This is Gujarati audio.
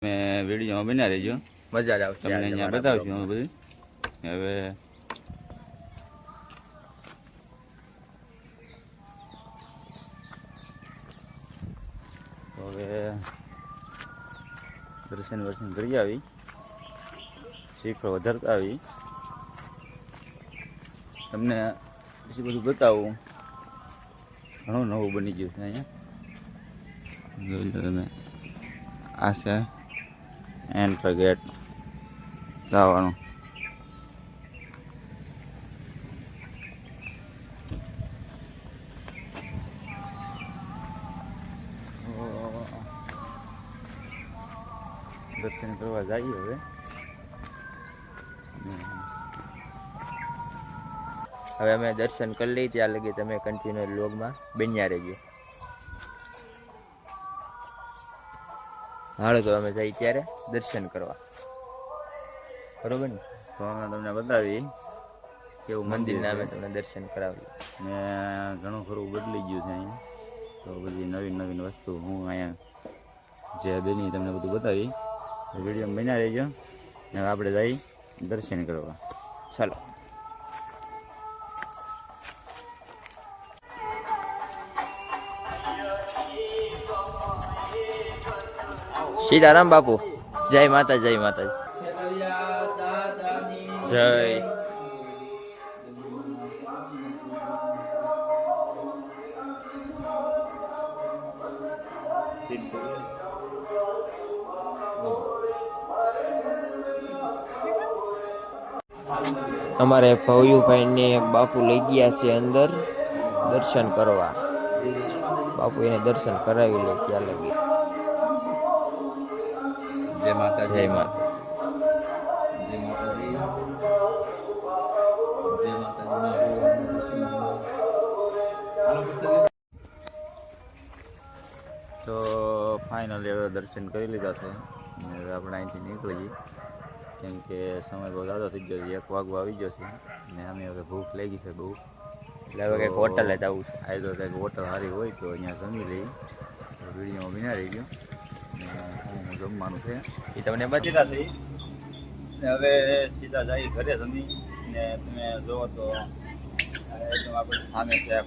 મેં વિડીયોમાં બના રહેજો, મજા જ આવશે. તમને અહીંયા બતાવશું હું બધું. હવે દર્શન કરી આવી, શીખર વધારતા આવી, તમને પછી બધું બતાવું. ઘણું નવું બની ગયું છે અહીંયા, જોઈ લો તમે. આ છે એન્ટર ગેટ જવાનું. દર્શન કરવા જઈએ હવે. હવે અમે દર્શન કરી લઈએ, ત્યાં લગી તમે કન્ટિન્યુ વ્લોગમાં બન્યા રહેજો. હાલો તો અમે જઈએ ત્યારે દર્શન કરવા, બરોબર ને? તો અમે તમને બતાવી કેવું મંદિરના અમે તમને દર્શન કરાવીએ. ને ઘણું ખરું બદલી ગયું છે અહીંયા, તો બધી નવીન નવીન વસ્તુ હું અહીંયા જે બની તમને બધું બતાવી. વિડીયો બન્યા રહેજો ને આપણે જઈ દર્શન કરવા. ચાલો. સીતારામ બાપુ, જય માતા, જય માતા, જય. અમારે ભવ્યુભાઈ ને બાપુ લઈ ગયા છે અંદર દર્શન કરવા. બાપુ એને દર્શન કરાવી લે ત્યાં લગી. જય માતા, જય માતા. જય માતાજી, જય માતાજી. તો ફાઇનલી હવે દર્શન કરી લીધા છે. હવે આપણે અહીંથી નીકળી જઈએ, કેમ કે સમય બહુ ઝાઝો થઈ ગયો છે. 1 વાગવા આવી ગયો છે ને અમે હવે ભૂખ લાગી છે બહુ. એટલે હવે કંઈક હોટલે જવું છે. આ તો કંઈક હોટલ સારી હોય તો અહીંયા જમી લઈ. વિડીયોમાં બિના રહી ગયો ને જમવાનું છે એ તમને સીધા થઈ ને હવે સીધા જઈ ઘરે જમી. ને તમે જુઓ તો એકદમ આપણે સામે છે